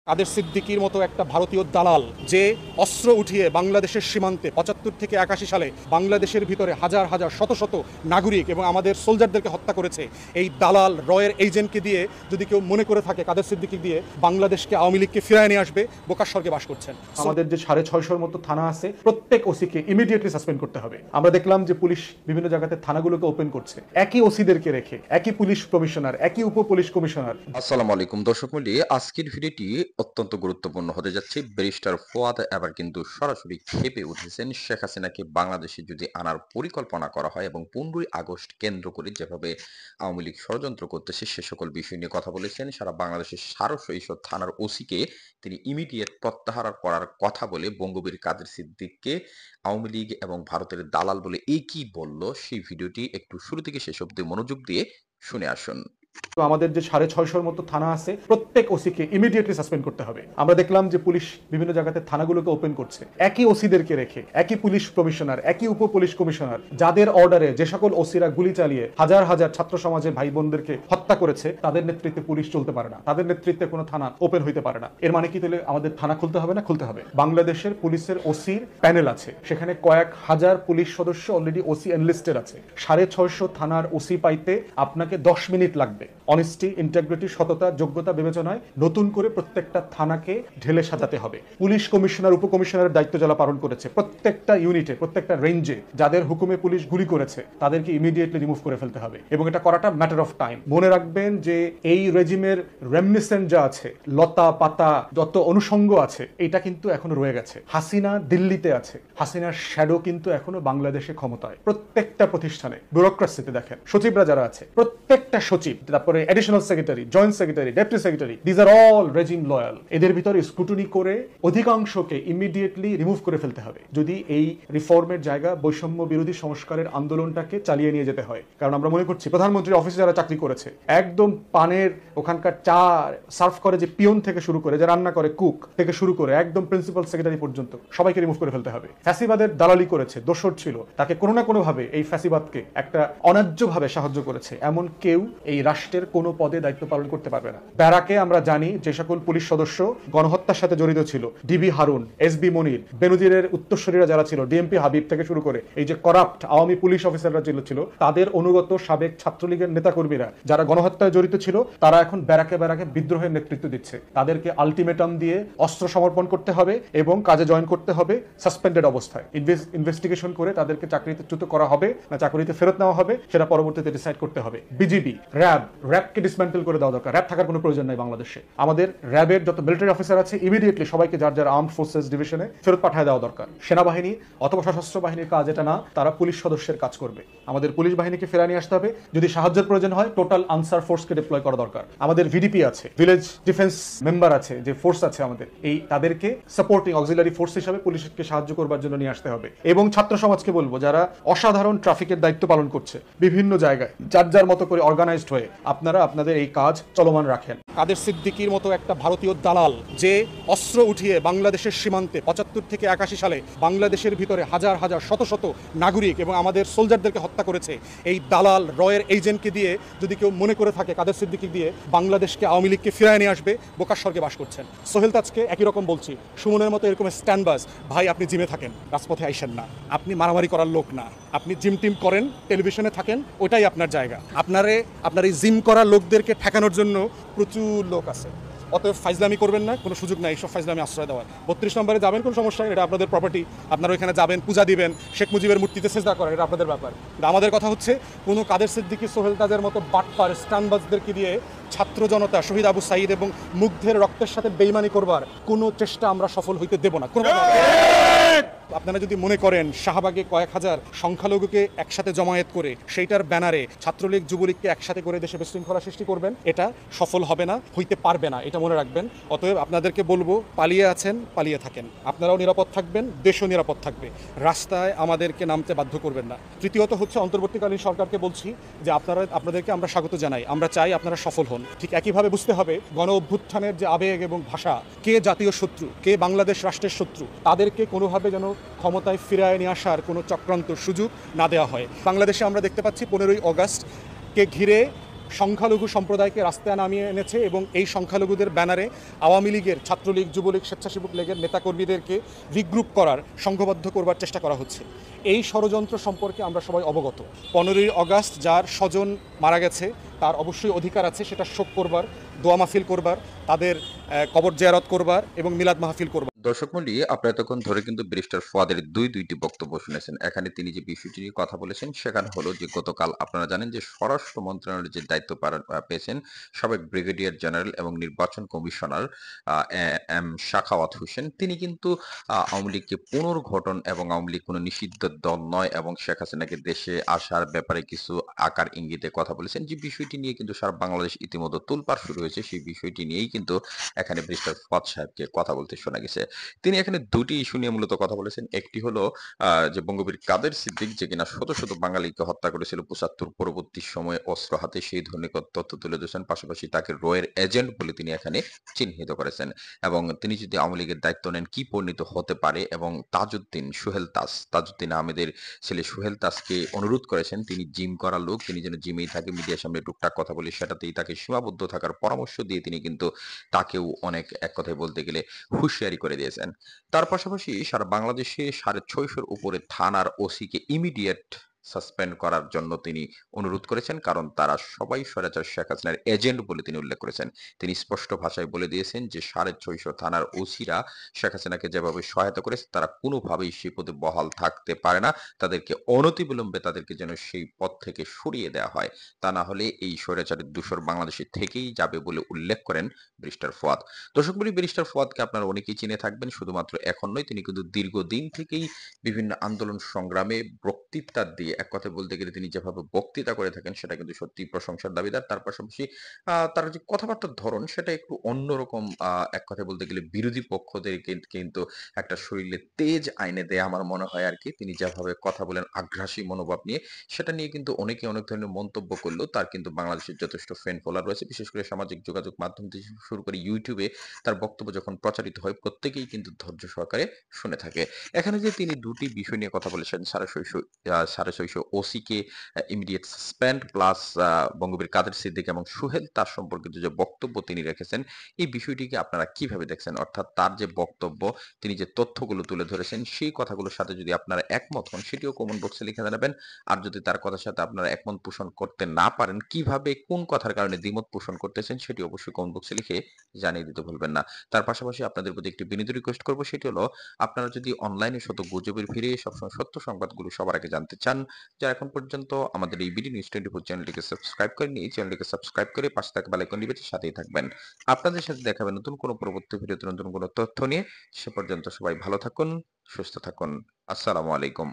কাদের সিদ্দিকীর মতো একটা ভারতীয় দালাল যে অস্ত্র উঠিয়ে বাংলাদেশের সীমান্তে ৭৫ থেকে ৮১ সালে বাংলাদেশের ভিতরে হাজার হাজার শত শত নাগরিক এবং আমাদের সোলজারদেরকে হত্যা করেছে, এই দালাল রয়ের এজেন্টকে দিয়ে যদি কেউ মনে করে থাকে কাদের সিদ্দিকী দিয়ে বাংলাদেশকে আওয়ামী লীগকে ফিরায় নিয়ে আসবে, বোকার স্বর্গে বাস করছেন। আমাদের যে ৬৫০র মতো থানা আছে প্রত্যেক ওসিকে ইমিডিয়েটলি সাসপেন্ড করতে হবে। আমরা দেখলাম যে পুলিশ বিভিন্ন জায়গাতে থানাগুলোকে ওপেন করছে একই ওসিদেরকে রেখে, একই পুলিশ কমিশনার, একই উপ পুলিশ কমিশনার। আসসালামু আলাইকুম দর্শক মণ্ডলী, আজকের ভিডিওটি অত্যন্ত গুরুত্বপূর্ণ হতে যাচ্ছে। ব্যারিস্টার ফুয়াদ এবার কিন্তু সরাসরি ক্ষেপে উঠেছেন। শেখ হাসিনাকে বাংলাদেশে যদি আনার পরিকল্পনা করা হয় এবং 15ই আগস্ট কেন্দ্র করে যেভাবে আওয়ামী লীগ ষড়যন্ত্র করতেছে সে সকল বিষয় নিয়ে কথা বলেছেন। সারা বাংলাদেশের ১২০০ থানার ওসিকে তিনি ইমিডিয়েট প্রত্যাহার করার কথা বলে বঙ্গবীর কাদের সিদ্দিককে আওয়ামী লীগ এবং ভারতের দালাল বলে কি বলল, সেই ভিডিওটি একটু শুরু থেকে শেষ অবধি মনোযোগ দিয়ে শুনে আসুন। তো আমাদের যে ৬৫০র মতো থানা আছে প্রত্যেক ওসিকে ইমিডিয়েটলি সাসপেন্ড করতে হবে। আমরা দেখলাম যে পুলিশ বিভিন্ন জায়গাতে থানাগুলোকে ওপেন করছে একই ওসিদেরকে রেখে, একই পুলিশ কমিশনার, একই উপ পুলিশ কমিশনার, যাদের অর্ডারে যে সকল ওসিরা গুলি চালিয়ে হাজার হাজার ছাত্র সমাজের ভাই বোনদেরকে হত্যা করেছে তাদের নেতৃত্বে পুলিশ চলতে পারে না, তাদের নেতৃত্বে কোনো থানা ওপেন হইতে পারে না। এর মানে কি তাহলে আমাদের থানা খুলতে হবে না? খুলতে হবে। বাংলাদেশের পুলিশের ওসির প্যানেল আছে, সেখানে কয়েক হাজার পুলিশ সদস্য অলরেডি ওসি এনলিস্টেড আছে। ৬৫০ থানার ওসি পাইতে আপনাকে 10 মিনিট লাগবে। অনেস্টি, ইন্টিগ্রিটি, সততা, যোগ্যতা বিবেচনায় নতুন করে প্রত্যেকটা থানাকে ঢেলে সাজাতে হবে। পুলিশ কমিশনার, উপকমিশনারের দায়িত্ব যারা পালন করেছে প্রত্যেকটা ইউনিটে, প্রত্যেকটা রেঞ্জে যাদের হুকুমে পুলিশ গুলি করেছে তাদেরকে ইমিডিয়েটলি রিমুভ করে ফেলতে হবে এবং এটা করাটা ম্যাটার অফ টাইম। মনে রাখবেন যে এই রেজিমের রেমিনিসেন্ট যা আছে, লতা পাতা যত অনুষঙ্গ আছে, এটা কিন্তু এখনো রয়ে গেছে। হাসিনা দিল্লিতে আছে, হাসিনার শ্যাডো কিন্তু এখনো বাংলাদেশে ক্ষমতায়। প্রত্যেকটা প্রতিষ্ঠানে ব্যুরোক্রেসিতে দেখেন সচিবরা যারা আছে, প্রত্যেকটা সচিব, তারপরে additional secretary, joint secretary, deputy secretary, these are all regime loyal. এদের ভিতরে স্ক্রুটিনি করে অধিকাংশকে ইমিডিয়েটলি রিমুভ করে ফেলতে হবে যদি এই রিফর্মের জায়গা বৈষম্য বিরোধী সংস্কারের আন্দোলনটাকে চালিয়ে নিয়ে যেতে হয়। কারণ আমরা মনে করছি প্রধানমন্ত্রীর অফিসে যারা চাকরি করেছে, একদম পানের ওখানকার চা সার্ভ করে যে পিয়ন থেকে শুরু করে, যে রান্না করে কুক থেকে শুরু করে একদম প্রিন্সিপাল সেক্রেটারি পর্যন্ত সবাইকে রিমুভ করে ফেলতে হবে। ফ্যাসিবাদের দালালি করেছে, দোষর ছিল, তাকে কোনো না কোনো ভাবে এই ফ্যাসিবাদকে একটা অন্যায্যভাবে সাহায্য করেছে এমন কেউ এই রাষ্ট্রের কোনো পদে দায়িত্ব পালন করতে পারবে না। ব্যারাকে আমরা জানি যে সকল পুলিশ সদস্য গণহত্যার সাথে জড়িত ছিল, ডিবি হারুন, এসবি মনির, বেনজিরের উত্তরসূরিরা যারা ছিল, ডিএমপি হাবিব থেকে শুরু করে এই যে করাপ্ট আওয়ামী পুলিশ অফিসাররা ছিল, তাদের অনুগত সাবেক ছাত্রলীগের নেতাকর্মীরা যারা গণহত্যায় জড়িত ছিল, তারা এখন ব্যারাকে ব্যারাকে বিদ্রোহের নেতৃত্ব দিচ্ছে। তাদেরকে আলটিমেটাম দিয়ে অস্ত্র সমর্পণ করতে হবে এবং কাজে জয়েন করতে হবে সাসপেন্ডেড অবস্থায়। ইনভেস্টিগেশন করে তাদেরকে চাকরিতে চ্যুত করা হবে না চাকরিতে ফেরত নেওয়া হবে সেটা পরবর্তীতে ডিসাইড করতে হবে। বিজিবি, র্যাবকে ডিসমেন্টেল করে দেওয়া দরকার। র্যাব থাকার কোনো প্রয়োজন নাই বাংলাদেশে। আমাদের র্যাবের যত মিলিটারি অফিসার আছে ইমিডিয়েটলি সবাইকে যার যার আর্মড ফোর্সেস ডিভিশনে ফেরত পাঠিয়ে দেওয়া দরকার। সেনাবাহিনী অথবা সশস্ত্র বাহিনীর কাজ এটা না, তারা পুলিশ সদস্যের কাজ করবে। আমাদের পুলিশ বাহিনীকে ফেরায় নিয়ে আসতে হবে। যদি সাহায্যের প্রয়োজন হয় টোটাল আনসার ফোর্সকে ডিপ্লয় করা দরকার। আমাদের ভিডিপি আছে, ভিলেজ ডিফেন্স মেম্বার আছে, যে ফোর্স আছে আমাদের, এই তাদেরকে সাপোর্টিং অক্সিলারি ফোর্স হিসেবে পুলিশকে সাহায্য করবার জন্য নিয়ে আসতে হবে। এবং ছাত্র সমাজকে বলবো, যারা অসাধারণ ট্রাফিকের দায়িত্ব পালন করছে বিভিন্ন জায়গায় যার যার মতো করে অর্গানাইজড হয়ে, আপনারা আপনাদের এই কাজ চলমান রাখেন। কাদের সিদ্দিকীর মতো একটা ভারতীয় দালাল যে অস্ত্র উঠিয়ে বাংলাদেশের সীমান্তে ৭৫ থেকে ৮১ সালে বাংলাদেশের ভিতরে হাজার হাজার শত শত নাগরিক এবং আমাদের সোলজারদেরকে হত্যা করেছে, এই দালাল রয়ের এজেন্টকে দিয়ে যদি কেউ মনে করে থাকে কাদের সিদ্দিকী দিয়ে বাংলাদেশকে আওয়ামী লীগকে ফিরায় নিয়ে আসবে, বোকার স্বর্গে বাস করছেন। সোহেল তাজকে একই রকম বলছি, সুমনের মতো এরকম স্ট্যান্ডবাজ ভাই, আপনি জিমে থাকেন, রাজপথে আইসেন না। আপনি মারামারি করার লোক না, আপনি জিম টিম করেন, টেলিভিশনে থাকেন, ওটাই আপনার জায়গা। আপনার এই জিম করা লোকদেরকে ঠেকানোর জন্য প্রচুর লোক আছে। অতএব ফাইজলামি করবেন না, কোনো সুযোগ নাই এইসব ফাইজলামি আশ্রয় দেওয়ার। 32 নম্বরে যাবেন, কোনো সমস্যা নেই, এটা আপনাদের প্রপার্টি, আপনারা ওইখানে যাবেন, পূজা দিবেন, শেখ মুজিবের মূর্তিতে সেজদা করেন, এটা আপনাদের ব্যাপার। আমাদের কথা হচ্ছে কোনো কাদের সিদ্দিকী, সোহেল তাজের মতো বাটপার স্টানবাজদেরকে দিয়ে ছাত্র জনতা, শহীদ আবু সাঈদ এবং মুগ্ধের রক্তের সাথে বেইমানি করবার কোনো চেষ্টা আমরা সফল হইতে দেব না। আপনারা যদি মনে করেন শাহবাগে কয়েক হাজার সংখ্যালঘুকে একসাথে জমায়েত করে সেইটার ব্যানারে ছাত্রলীগ যুবলীগকে একসাথে করে দেশে বিশৃঙ্খলা সৃষ্টি করবেন, এটা সফল হবে না, হইতে পারবে না, এটা মনে রাখবেন। অতএব আপনাদেরকে বলবো, পালিয়ে আছেন, পালিয়ে থাকেন। আপনারাও নিরাপদ থাকবেন, দেশও নিরাপদ থাকবে। রাস্তায় আমাদেরকে নামতে বাধ্য করবেন না। তৃতীয়ত হচ্ছে, অন্তর্বর্তীকালীন সরকারকে বলছি যে আপনাদেরকে আমরা স্বাগত জানাই, আমরা চাই আপনারা সফল হন। ঠিক একইভাবে বুঝতে হবে গণ অভ্যুত্থানের যে আবেগ এবং ভাষা, কে জাতীয় শত্রু, কে বাংলাদেশ রাষ্ট্রের শত্রু, তাদেরকে কোনোভাবে যেন ক্ষমতায় ফিরায় নিয়ে আসার কোনো চক্রান্ত সুযোগ না দেওয়া হয়। বাংলাদেশে আমরা দেখতে পাচ্ছি 15ই আগস্টকে ঘিরে সংখ্যালঘু সম্প্রদায়কে রাস্তায় নামিয়ে এনেছে এবং এই সংখ্যালঘুদের ব্যানারে আওয়ামী লীগের, ছাত্রলীগ, যুবলীগ, স্বেচ্ছাসেবক লীগের নেতাকর্মীদেরকে রিগ্রুপ করার, সংঘবদ্ধ করবার চেষ্টা করা হচ্ছে। এই ষড়যন্ত্র সম্পর্কে আমরা সবাই অবগত। 15ই অগাস্ট যার স্বজন মারা গেছে তার অবশ্যই অধিকার আছে সেটা শোক করবার, দোয়া মাহফিল করবার, তাদের কবর জিয়ারত করবার এবং মিলাদ মাহফিল করবার। দর্শক মণ্ডলী, আপনারা এতক্ষণ ধরে কিন্তু ব্যারিস্টার ফুয়াদের দুইটি বক্তব্য শুনেছেন। এখানে তিনি যে বিষয়টি নিয়ে কথা বলেছেন সেখানে হলো যে গতকাল আপনারা জানেন যে স্বরাষ্ট্র মন্ত্রণালয়ের যে দায়িত্ব পেয়েছেন সাবেক ব্রিগেডিয়ার জেনারেল এবং নির্বাচন কমিশনার এম শাখাওয়াত হোসেন, তিনি কিন্তু আওয়ামী লীগকে পুনর্গঠন এবং আওয়ামী লীগ কোনো নিষিদ্ধ দল নয় এবং শেখ হাসিনাকে দেশে আসার ব্যাপারে কিছু আকার ইঙ্গিতে কথা বলেছেন। যে বিষয়টি নিয়ে কিন্তু সারা বাংলাদেশ ইতিমধ্যে তোলপাড় শুরু হয়েছে, সেই বিষয়টি নিয়েই কিন্তু এখানে ব্যারিস্টার ফুয়াদ সাহেবকে কথা বলতে শোনা গেছে। তিনি এখানে দুটি ইস্যু নিয়ে মূলত কথা বলেছেন। একটি হলো যে বঙ্গবীর কাদের সিদ্দিক, যে কিনা শত শত বাঙালিকে হত্যা করেছিল ৭৫ পরবর্তী সময়ে অস্ত্র হাতে, সেই ধরনের তথ্য তুলে ধরেছেন। পাশাপাশি তাকে রয়ের এজেন্ট বলে তিনি এখানে চিহ্নিত করেছেন এবং তিনি যদি আওয়ামী লীগের দায়িত্ব নেন কি পরিণত হতে পারে, এবং তাজউদ্দিন আহমেদের ছেলে সোহেল তাজকে অনুরোধ করেছেন, তিনি জিম করা লোক, তিনি যেন জিমেই থাকে, মিডিয়ার সামনে টুকটাক কথা বলে সেটাতেই তাকে সীমাবদ্ধ থাকার পরামর্শ দিয়ে তিনি কিন্তু তাকেও অনেক, এক কথায় বলতে গেলে, হুঁশিয়ারি করে দিয়েছেন। তার পাশাপাশি সারা বাংলাদেশে 650-র উপরে থানার ওসিকে ইমিডিয়েট সাসপেন্ড করার জন্য তিনি অনুরোধ করেছেন, কারণ তারা সবাই স্বৈরাচার শেখ হাসিনার এজেন্ট বলে তিনি উল্লেখ করেছেন। তিনি স্পষ্ট ভাষায় বলে দিয়েছেন যে 650 থানার ওসিরা শেখ হাসিনাকে যেভাবে সহায়তা করেছে তারা কোনোভাবেই সেই পদে বহাল থাকতে পারে না, তাদেরকে অনতিবিলম্বে তাদেরকে যেন সেই পদ থেকে সরিয়ে দেওয়া হয়, তা না হলে এই স্বৈরাচারের দূষর বাংলাদেশে থেকেই যাবে বলে উল্লেখ করেন ব্যারিস্টার ফুয়াদ। দর্শক মণ্ডলী, ব্যারিস্টার ফুয়াদকে আপনারা অনেকেই চিনে থাকবেন, শুধুমাত্র এখন নয়, তিনি কিন্তু দীর্ঘদিন থেকেই বিভিন্ন আন্দোলন সংগ্রামে বক্তৃতা দিয়ে, এক কথায় বলতে গেলে তিনি যেভাবে বক্তৃতা করে থাকেন সেটা কিন্তু সত্যি প্রশংসার দাবিদার। তার পাশাপাশি তার যে কথাবার্তার ধরন সেটা একটু অন্যরকম, এক কথায় বলতে গেলে বিরোধী পক্ষদেরকে কিন্তু একটা শরীরে তেজ আইনে দেয় আমার মনে হয় আর কি। তিনি যেভাবে কথা বলেন আগ্রাসী মনোভাব নিয়ে, সেটা নিয়ে কিন্তু অনেকে অনেক ধরনের মন্তব্য করলেও তার কিন্তু বাংলাদেশের যথেষ্ট ফ্যান ফলোয়ার রয়েছে, বিশেষ করে সামাজিক যোগাযোগ মাধ্যম থেকে শুরু করে ইউটিউবে তার বক্তব্য যখন প্রচারিত হয় প্রত্যেকেই কিন্তু ধৈর্য সহকারে শুনে থাকে। এখানে যে তিনি দুটি বিষয় নিয়ে কথা বলেছেন, 650 ওসিকে ইমিডিয়েট সাসপেন্ড প্লাস বঙ্গবীর কাদের সিদ্দিক এবং সোহেল তার সম্পর্কিত যে বক্তব্য তিনি রেখেছেন, এই বিষয়টিকে আপনারা কিভাবে দেখছেন? অর্থাৎ তার যে বক্তব্য, তিনি যে তথ্যগুলো তুলে ধরেছেন, সেই কথাগুলোর সাথে যদি আপনারা একমত হন সেটিও কমেন্ট বক্সে লিখে জানাবেন। আর যদি তার কথার সাথে আপনারা একমত পোষণ করতে না পারেন, কিভাবে কোন কথার কারণে দ্বিমত পোষণ করতেছেন সেটি অবশ্যই কমেন্ট বক্সে লিখে জানিয়ে দিতে ভুলবেন না। তার পাশাপাশি আপনাদের প্রতি একটি বিনীত রিকোয়েস্ট করব, সেটি হলো আপনারা যদি অনলাইনে শত গুজবের ভিড়ে সবসময় সত্য সংবাদগুলো সবার আগে জানতে চান, যারা এখন পর্যন্ত আমাদের এই বিডি নিউজ 24 চ্যানেলটিকে সাবস্ক্রাইব করেননি, এই চ্যানেলটিকে সাবস্ক্রাইব করে পাশে থাকা বেল আইকন টিপে সাথেই থাকবেন। আপনাদের সাথে দেখা হবে নতুন কোনো পরবর্তী ভিডিওতে নতুন কোনো তথ্য নিয়ে। সে পর্যন্ত সবাই ভালো থাকুন, সুস্থ থাকুন। আসসালামু আলাইকুম।